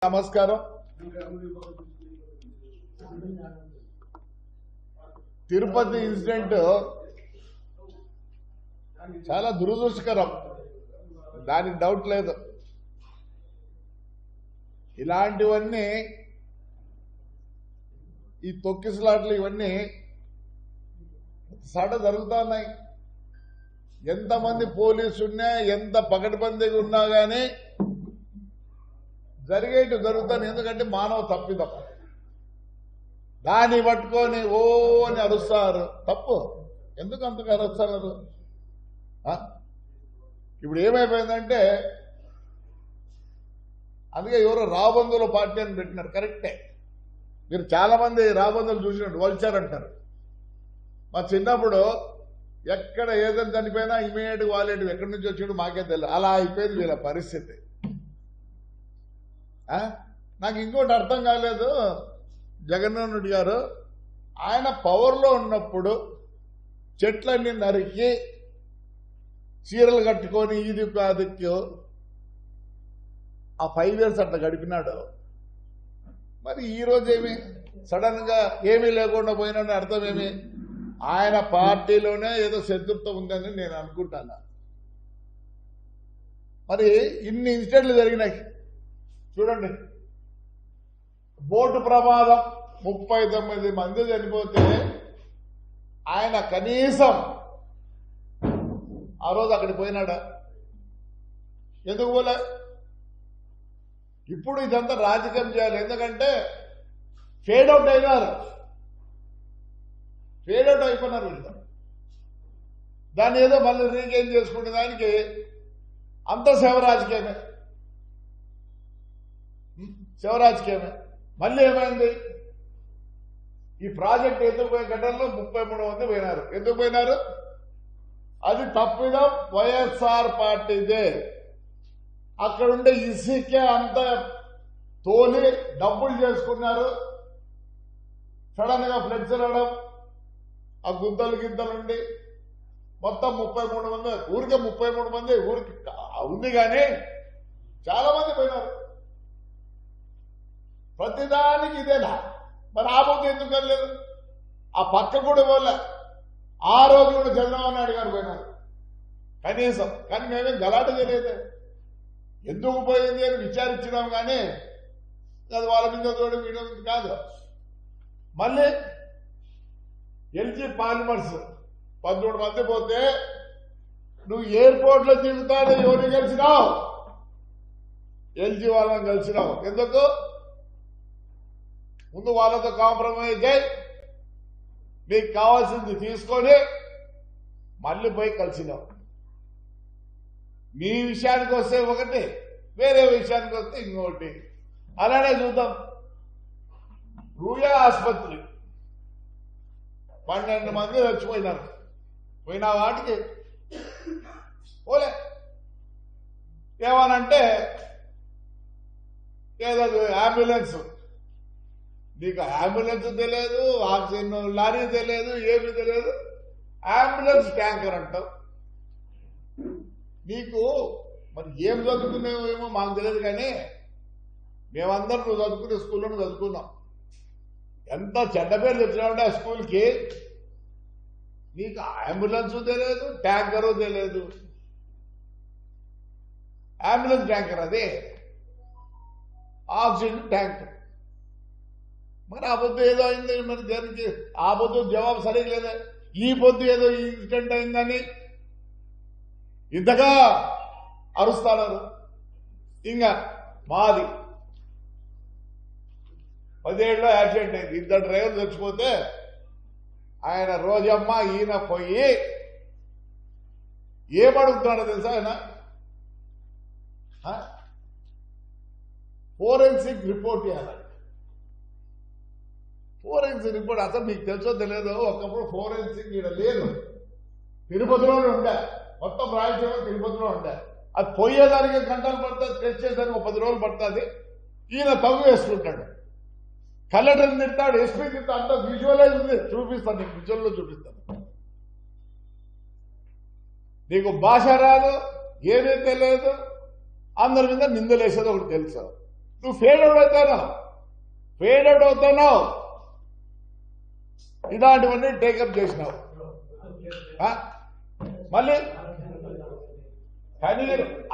నమస్కారం. తిరుపతి ఇన్సిడెంట్ చాలా దురదృష్టకరం, దానికి డౌట్ లేదు. ఇలాంటివన్నీ ఈ తొక్కిసలాట్లు ఇవన్నీ సాట జరుగుతా ఉన్నాయి. ఎంతమంది పోలీసు ఉన్నా, ఎంత పకడ్బందీగా ఉన్నా కానీ జరిగేట్టు జరుగుతాను. ఎందుకంటే మానవ తప్పిదం. దాన్ని పట్టుకొని ఓ అని అరుస్తారు. తప్పు. ఎందుకు అంతగా అరుస్తున్నారు? ఇప్పుడు ఏమైపోయిందంటే, అందుకే ఎవరో రాబందుల పార్టీ అని పెట్టినారు. కరెక్టే. మీరు చాలా మంది రాబందులు చూసినట్టు వల్చర్ అంటారు. మా చిన్నప్పుడు ఎక్కడ ఏదైనా చనిపోయినా ఇమీడియట్ వాలేటివి ఎక్కడి నుంచి వచ్చాడు మాకే తెలియదు. అలా అయిపోయింది వీళ్ళ పరిస్థితి. నాకు ఇంకోటి అర్థం కాలేదు. జగన్మోహన్ రెడ్డి గారు ఆయన పవర్లో ఉన్నప్పుడు చెట్లన్నీ నరికి చీరలు కట్టుకొని ఇది దిక్కు ఆ 5 years అట్లా గడిపినాడు. మరి ఈరోజు ఏమి సడన్ గా ఏమీ లేకుండా పోయినా అర్థం ఏమి? ఆయన పార్టీలోనే ఏదో శత్రుత్వం ఉందని నేను అనుకుంటాను. మరి ఇన్ని ఇన్సిడెంట్లు జరిగినాయి చూడండి. బోటు ప్రమాదం 39 మంది చనిపోతే ఆయన కనీసం ఆ రోజు అక్కడికి పోయినాడా? ఎందుకు పోలే? ఇప్పుడు ఇదంతా రాజకీయం చేయాలి. ఎందుకంటే ఫేడ్ అవుట్ అయినారు. ఫేడ్ అవుట్ అయిపోయినారు వీళ్ళు. దాన్ని ఏదో మళ్ళీ రీగెయిన్ చేసుకునే దానికి అంత శివరాజకీయమే. శివరాజకీయమే. మళ్ళీ ఏమైంది? ఈ ప్రాజెక్ట్ ఎందుకు పోయిన ఘటనలో 33 మంది పోయినారు. ఎందుకు పోయినారు? అది తప్పిదం వైఎస్ఆర్ పార్టీదే. అక్కడుండే ఇసుకే అంత తోలి డబ్బులు చేసుకున్నారు. సడన్ గా ఫ్లెక్స్ వెళ్ళడం, ఆ గుద్దలు గిద్దలుండి మొత్తం 33 మంది. ఊరికే 33 మంది ఊరికి ఉంది కానీ చాలా మంది పోయినారు. ప్రతిదానికి ఇదేనా? మరి ఆ బొద్దు ఎందుకు వెళ్ళలేదు? ఆ పక్క కూడా పోలే. ఆ రోజు కూడా చంద్రబాబు నాయుడు గారు పోయినారు కనీసం. కానీ మేమేం గలాట చేయలేదు. ఎందుకు పోయింది అని విచారించినాం కానీ అది వాళ్ళ మీద తోడు వీడి కాదు. మళ్ళీ ఎల్జీ పాలిమర్స్ 13 మంది పోతే నువ్వు ఎయిర్పోర్ట్ లో దిగుతాను ఎవరిని కలిసినావు? ఎల్జీ వాళ్ళని కలిసినావు. ఎందుకు? ముందు వాళ్ళతో కాంప్రమైజ్ అయ్యి మీకు కావాల్సింది తీసుకొని మళ్ళీ పోయి కలిసినావు. మీ విషయానికి వస్తే ఒకటి, వేరే విషయానికి వస్తే ఇంకొకటి. అలానే చూద్దాం. రూయా ఆసుపత్రి 12 మంది చచ్చిపోయినారు. పోయిన వాటికి పోలే. ఏమనంటే ఏదో అంబులెన్స్, నీకు అంబులెన్స్ తెలియదు, ఆక్సిజన్ లారీ తెలియదు, ఏమీ తెలియదు. అంబులెన్స్ ట్యాంకర్ అంటావు. నీకు మరి ఏం చదువుకునేవేమో మాకు తెలియదు కానీ మేమందరం నువ్వు చదువుకునే స్కూల్లో చదువుకున్నాం. ఎంత చెడ్డ పేరు తెచ్చినామంటే ఆ స్కూల్కి. నీకు అంబులెన్స్ తెలియదు, ట్యాంకరు తెలియదు. అంబులెన్స్ ట్యాంకర్ అది, ఆక్సిజన్ ట్యాంకర్. మరి ఆ పొద్దు ఏదో అయింది. మరి దానికి ఆ పొద్దు జవాబు సరిగ్గా లేదా? ఈ పొద్దు ఏదో ఇన్సిడెంట్ అయిందని ఇంతగా అరుస్తున్నారు. ఇంకా మాది 17లో యాక్సిడెంట్ అయింది. 2 డ్రైవర్లు చచ్చిపోతే ఆయన రోజమ్మ ఈయన పోయి ఏమడుగుతున్నాడో తెలుసా? ఆయన ఫోరెన్సిక్ రిపోర్ట్ ఇవ్వాలి. ఫోరెన్సిక్ రిపోర్ట్ అసలు మీకు తెలుసో తెలియదు. ఒకప్పుడు ఫోరెన్సిక్ ఇక్కడ లేదు, తిరుపతిలోనే ఉండే. మొత్తం రాయలసీమ తిరుపతిలో ఉండే. అది పోయేదానికి గంటలు పడుతుంది, టెస్ట్ చేసేదానికి 10 రోజులు పడుతుంది. ఈయన తగ్గు వేసుకుంటాడు. కలెక్టర్ తింటాడు, ఎస్పీ తింటాడు. అంతా విజువలైజ్ ఉంది. చూపిస్తాను, నీకు విజువల్లో చూపిస్తాను. నీకు భాష రాదు, ఏమీ తెలియదు, అందరి మీద నిందలేసేది ఒకటి తెలుసు. నువ్వు ఫెయిల్ అవుతున్నావు. ఇలాంటివన్నీ టేకప్ చేసినావు. మళ్ళీ కానీ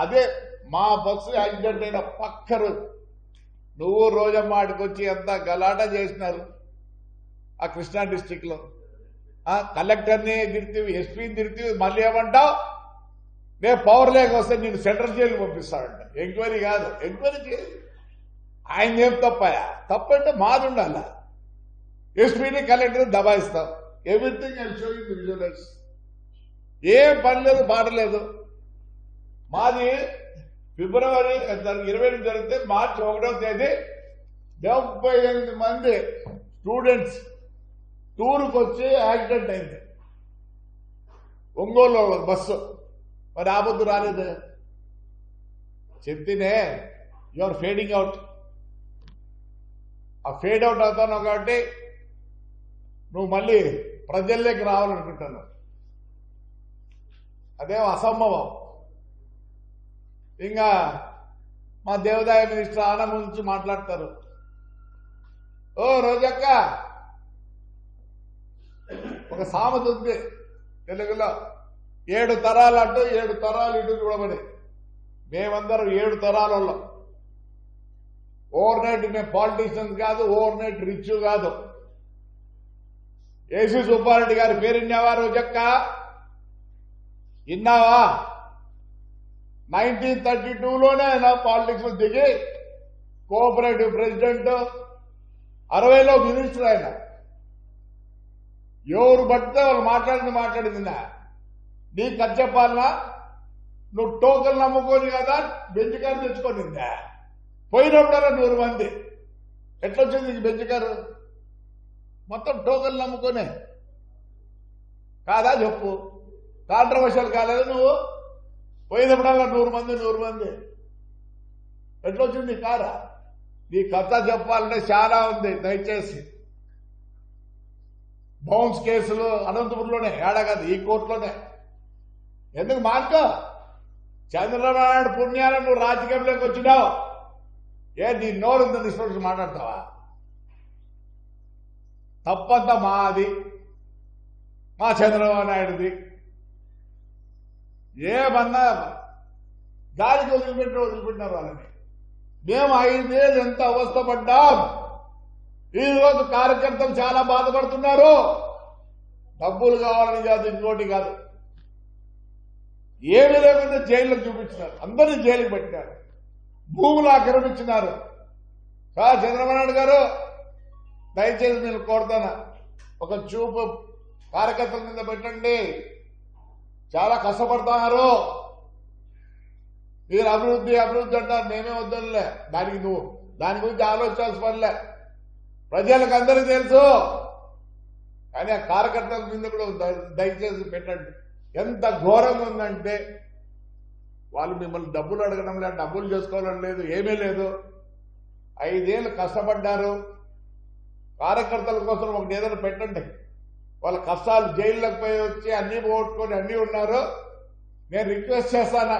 అదే మా బస్సు యాక్సిడెంట్ అయిన పక్క రోజు నువ్వు రోజమ్మ ఆడికి వచ్చి ఎంత గలాట చేసినారు ఆ కృష్ణా డిస్టిక్ లో. కలెక్టర్ని తిరిగితే ఎస్పీని తిరిగితే మళ్ళీ ఏమంటావు, నేను పవర్ లేక వస్తే నేను సెంట్రల్ జైలు పంపిస్తాడంట. ఎంక్వైరీ కాదు, ఎంక్వైరీ చేయాలి. ఆయన ఏం తప్పంటే మాది ఉండాల. ఎస్పీని కలెక్టర్ దబాయిస్తాం. Everything I show you the visualize. ఏం పని లేదు, పాట లేదు. మాది ఫిబ్రవరి 20 జరిగితే మార్చి 1వ తేదీ 78 మంది స్టూడెంట్స్ టూర్కి వచ్చి యాక్సిడెంట్ అయింది ఒంగోలు బస్సు. మరి ఆ పొద్దు రాలేదు. చెప్తేనే యు ఆర్ ఫేడింగ్ అవుట్. ఆ ఫేడ్ అవుట్ అవుతాను కాబట్టి నువ్వు మళ్ళీ ప్రజల్లోకి రావాలనుకుంటున్నావు. అదేమో అసంభవం. ఇంకా మా దేవాదాయ మినిస్టర్ ఆనంద్ గురించి మాట్లాడతారు. ఓ రోజక్క, ఒక సామెత ఉంది తెలుగులో, 7 తరాలు అంటూ 7 తరాలు ఇటు చూడమని. మేమందరం 7 తరాల వాళ్ళం. ఓవర్ నైట్ మేము పాలిటీషియన్స్ కాదు, ఓవర్ నైట్ రిచ్ కాదు. ఏసీ సుబ్బారెడ్డి గారి పేరు విన్నావా రోజక్క? విన్నావా? 1932లోనే ఆయన పాలిటిక్స్ లో దిగి కోఆపరేటివ్ ప్రెసిడెంట్, 60లో మినిస్టర్. ఆయన ఎవరు పడితే వాళ్ళు మాట్లాడింది నీకు ఖర్చు చెప్పాలనా? నువ్వు టోకన్ నమ్ముకొని కదా బెంచ్ కారు తెచ్చుకోనిందా? పోయినప్పుడల్లా 100 మంది. ఎట్లొచ్చింది నీకు బెంచ్ కారు? మొత్తం టోకన్ నమ్ముకొనే కాదా చెప్పు? కాంట్రవర్షియల్ కాలేదు నువ్వు? పోయినప్పుడల్లా 100 మంది. ఎట్లొచ్చింది కారా? నీ కథ చెప్పాలంటే చాలా ఉంది. దయచేసి బౌన్స్ కేసులు అనంతపురంలోనే, ఏడా కాదు ఈ కోర్టులోనే. ఎందుకు మార్కో? చంద్రబాబు నాయుడు పుణ్యాన్ని నువ్వు రాజకీయంలోకి వచ్చినావు. నీ నోరు ఉందని ఇష్టం మాట్లాడతావా? తప్పంతా మాది, మా చంద్రబాబు నాయుడుది. ఏమన్నా గాలికి వదిలిపెట్టినారు వాళ్ళని. మేము 5 ఏళ్ళు ఎంత అవస్థపడ్డాం. ఈరోజు కార్యకర్తలు చాలా బాధపడుతున్నారు. డబ్బులు కావాలని కాదు, ఇంకోటి కాదు. ఏమీ లేకుండా జైళ్ళకు చూపించినారు, అందరినీ జైలుకి పెట్టినారు, భూములు ఆక్రమించినారు. చంద్రబాబు నాయుడు గారు దయచేసి నేను కోరుతాను, ఒక చూపు కార్యకర్తల మీద పెట్టండి. చాలా కష్టపడుతున్నారు. మీరు అభివృద్ధి అంటారు, మేమే వద్దలే. దాని గురించి ఆలోచించాల్సిన పనిలే. ప్రజలకు అందరికీ తెలుసు. కానీ ఆ కార్యకర్తల మీద కూడా దయచేసి పెట్టండి. ఎంత ఘోరంగా ఉందంటే వాళ్ళు మిమ్మల్ని డబ్బులు అడగడం లేదు, డబ్బులు చేసుకోవడం లేదు, ఏమీ లేదు. 5 ఏళ్ళు కష్టపడ్డారు. కార్యకర్తల కోసం ఒకటి ఏదైనా పెట్టండి. వాళ్ళ కష్టాలు జైల్లోకి పోయి వచ్చి అన్నీ పోగొట్టుకొని అన్నీ ఉన్నారు. నేను రిక్వెస్ట్ చేస్తాను,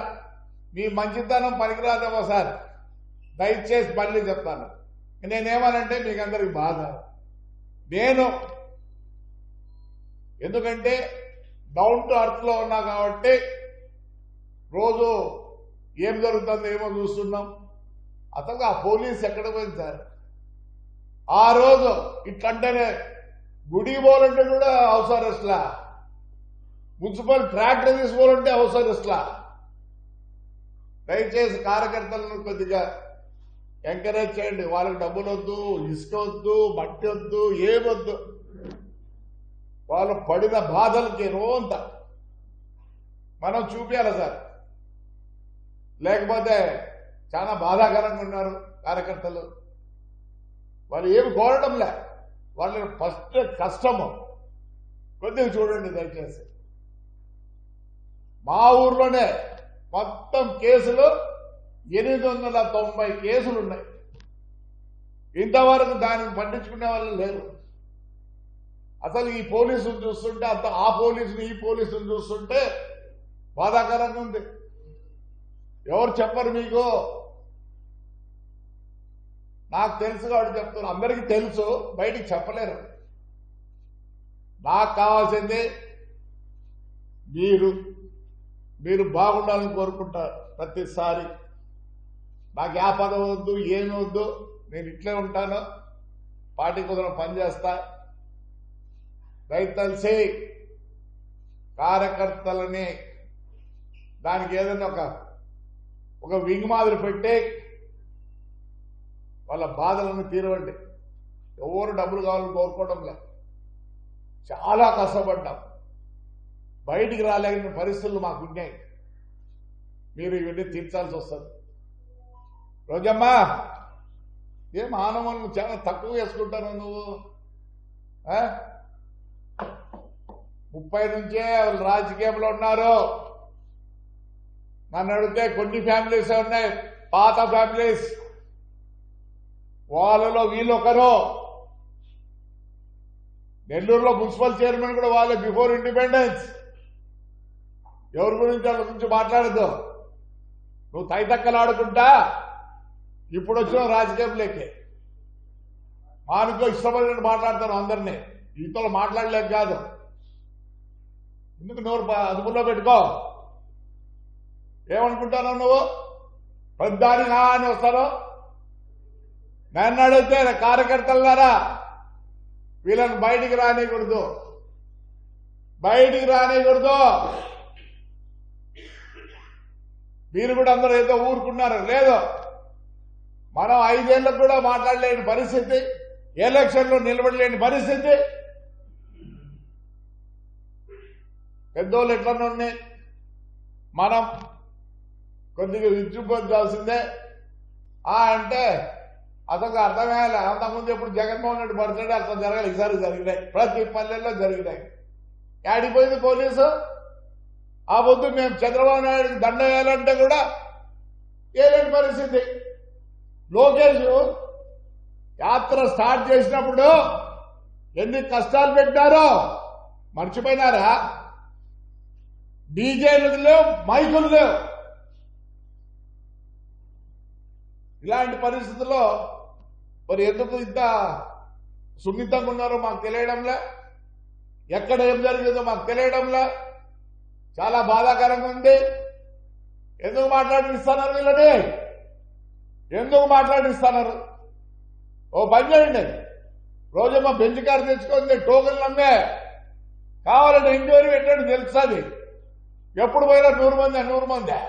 మీ మంచితనం పనికిరాదేమో సార్, దయచేసి మళ్ళీ చెప్తాను. నేనేమనంటే మీకు అందరికి బాధ. నేను ఎందుకంటే డౌన్ టు అర్త్ లో ఉన్నా కాబట్టి రోజు ఏం జరుగుతుందో ఏమో చూస్తున్నాం. అసలు ఆ పోలీస్ ఎక్కడ పోయింది సార్? ఆ రోజు ఇట్లంటేనే గుడి పోవాలంటే కూడా హౌస్ అరెస్ట్లా, మున్సిపల్ ట్రాక్టర్ తీసుకోవాలంటే హౌస్ అరెస్ట్లా. దయచేసి కార్యకర్తలను కొద్దిగా ఎంకరేజ్ చేయండి. వాళ్ళకి డబ్బులు వద్దు, ఇసుక వద్దు, మట్టి వద్దు, ఏమొద్దు. వాళ్ళు పడిన బాధలకి రోంత మనం చూపించాలి సార్. లేకపోతే చాలా బాధాకరంగా ఉన్నారు కార్యకర్తలు. వాళ్ళు ఏమి కోరడంలే, వాళ్ళ ఫస్ట్ కష్టము కొద్దిగా చూడండి దయచేసి. మా ఊర్లోనే మొత్తం కేసులు 890 కేసులు ఉన్నాయి. ఇంతవరకు దానిని పట్టించుకునే వాళ్ళు లేరు. అసలు ఈ పోలీసులు చూస్తుంటే, ఆ పోలీసుని ఈ పోలీసుని చూస్తుంటే బాధాకరంగా ఉంది. ఎవరు చెప్పరు మీకు? నాకు తెలుసు కాబట్టి చెప్తున్నా, అందరికీ తెలుసు, బయటికి చెప్పలేరు. నాకు కావాల్సింది మీరు బాగుండాలని కోరుకుంటారు ప్రతిసారి. నాకు ఆ పదవి వద్దు, ఏమి వద్దు, నేను ఇట్లే ఉంటాను, పార్టీ కుదరం పనిచేస్తా. దయతలిసి కార్యకర్తలని దానికి ఏదైనా ఒక వింగ్ మాదిరి పెట్టి వాళ్ళ బాధలను తీరవండి. ఎవరు డబ్బులు కావాలని కోరుకోవడం లేదు. చాలా కష్టపడ్డాం, బయటికి రాలేని పరిస్థితులు మాకున్నాయి. మీరు ఇవన్నీ తీర్చాల్సి వస్తుంది. రోజమ్మా, ఏం ఆనవాళ్ళు చాలా తక్కువ వేసుకుంటాను నువ్వు. 30 నుంచే రాజకీయంలో ఉన్నారు. నన్ను అడిగితే కొన్ని ఫ్యామిలీస్ ఉన్నాయి, పాత ఫ్యామిలీస్, వాళ్ళలో వీళ్ళు ఒకరు. నెల్లూరులో మున్సిపల్ చైర్మన్ కూడా వాళ్ళే, బిఫోర్ ఇండిపెండెన్స్. ఎవరి గురించి వాళ్ళ గురించి మాట్లాడద్దు. నువ్వు తైతక్కలాడుకుంటా ఇప్పుడు వచ్చిన రాజకీయంలోకి మానుకో, ఇష్టపడినట్టు మాట్లాడతాను అందరినీ. ఈతలో మాట్లాడలేక కాదు, ఎందుకు నోరు అదుపులో పెట్టుకో. ఏమనుకుంటాను నువ్వు? పెద్దాని అని వస్తారో నన్ను అడిగితే, కార్యకర్తలారా వీళ్ళని బయటికి రానికూడదు, బయటికి రానికూడదు. మీరు కూడా అందరూ ఏదో ఊరుకున్నారు. లేదు, మనం 5 ఏళ్ళకు కూడా మాట్లాడలేని పరిస్థితి, ఎలక్షన్లో నిలబడలేని పరిస్థితి. పెద్దోళ్ళు ఎట్లన్నా ఉన్నాయి, మనం కొద్దిగా విజృంభించాల్సిందే. అంటే అతనికి అర్థమయ్యాలి. అంతకుముందు ఎప్పుడు జగన్మోహన్ రెడ్డి బర్త్డే అట్లా జరగాలి, ఈసారి జరిగినాయి, ప్రతి పల్లెల్లో జరిగినాయి. ఆడిపోయింది పోలీసు. ఆ పొద్దు మేము చంద్రబాబు నాయుడికి దండ వేయాలంటే కూడా వేయలేని పరిస్థితి. లోకేష్ యాత్ర స్టార్ట్ చేసినప్పుడు ఎన్ని కష్టాలు పెట్టారో మర్చిపోయినారా? డీజేలు లేవు, మైకులు లేవు. ఇలాంటి పరిస్థితుల్లో మరి ఎందుకు ఇంత సున్నితంగా ఉన్నారో మాకు తెలియడంలే, ఎక్కడ ఏం జరిగిందో మాకు తెలియడంలే. చాలా బాధాకరంగా ఉంది. ఎందుకు మాట్లాడిస్తున్నారు వీళ్ళని? ఎందుకు మాట్లాడిస్తున్నారు? ఓ పని చేయండి, రోజమ్మ బెంచ్ కారు తెచ్చుకుంది, టోకెన్లు అమ్మే, కావాలంటే ఎంక్వైరీ పెట్టండి, తెలుస్తుంది. ఎప్పుడు పోయినా 100 మంది 100 మంది.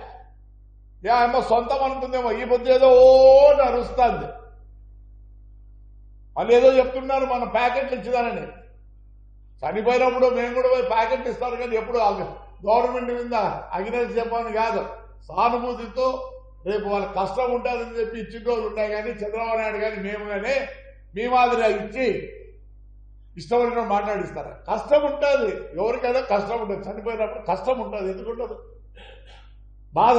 ఏమో సొంతం అనుకుందేమో, ఈ పొద్దు ఏదో అరుస్తుంది. మళ్ళీ ఏదో చెప్తున్నారు మన ప్యాకెట్లు ఇచ్చేదానని. చనిపోయినప్పుడు మేము కూడా పోయి ప్యాకెట్లు ఇస్తారు, కానీ ఎప్పుడు గవర్నమెంట్ మీద అగ్నేసి చెప్పని కాదు, సానుభూతితో రేపు వాళ్ళ కష్టం ఉంటుందని చెప్పి ఇచ్చిన రోజులు ఉన్నాయి. కానీ చంద్రబాబు నాయుడు కానీ మేము కానీ మీ మాదిరిగా ఇచ్చి ఇష్టపడిన మాట్లాడిస్తారా? కష్టం ఉంటుంది, ఎవరికైనా కష్టం ఉంటుంది. చనిపోయినప్పుడు కష్టం ఉంటుంది, ఎందుకుంటుంది? బాధ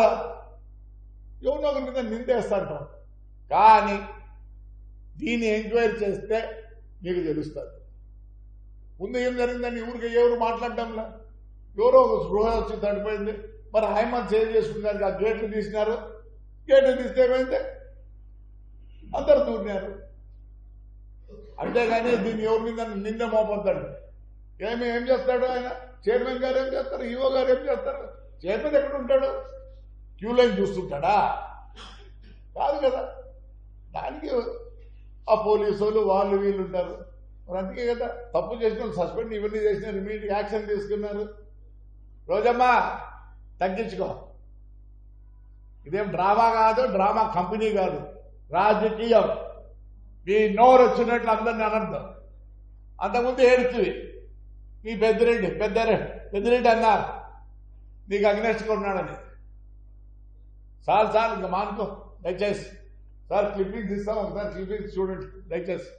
ఎవరినో ఒకరి మీద నిందేస్తాంటాం. కానీ దీన్ని ఎంక్వైరీ చేస్తే మీకు తెలుస్తుంది ముందు ఏం జరిగిందని. ఊరికి ఎవరు మాట్లాడడంలా, ఎవరో ఒక స్పృహ వచ్చి చనిపోయింది. మరి హైమాన్ సేవ్ చేసుకున్న దానికి ఆ గేట్లు తీసినారు, గేట్లు తీస్తే ఏమైంది? అందరు దూరినారు. అంతేగాని దీన్ని ఎవరి మీద నింద మోపొద్దాడు. ఏం చేస్తాడు ఆయన? చైర్మన్ గారు ఏం చేస్తారు? ఈవో గారు ఏం చేస్తారు? చైర్మన్ ఎక్కడ ఉంటాడు? క్యూ లైన్ చూస్తుంటాడా? కాదు కదా. దానికి ఆ పోలీసులు వాళ్ళు వీళ్ళు ఉంటారు. మరి అందుకే కదా తప్పు చేసిన సస్పెండ్ ఇవన్నీ చేసినారు, ఇమీడియట్ యాక్షన్ తీసుకున్నారు. రోజమ్మా తగ్గించుకో, ఇదేం డ్రామా కాదు, డ్రామా కంపెనీ కాదు, రాజకీయం. మీ నోరు వచ్చినట్లు అందరినీ అనర్థం. అంతకుముందు ఏడుతుంది మీ పెద్దిరెడ్డి అన్నారు నీకు అగ్నెస్ట్గా ఉన్నాడని. సార్ ఇంకా మానుకో దయచేసి. సార్ క్లిప్పింగ్స్ ఇస్తాం, ఒకసారి క్లిప్పింగ్స్ చూడండి దయచేసి.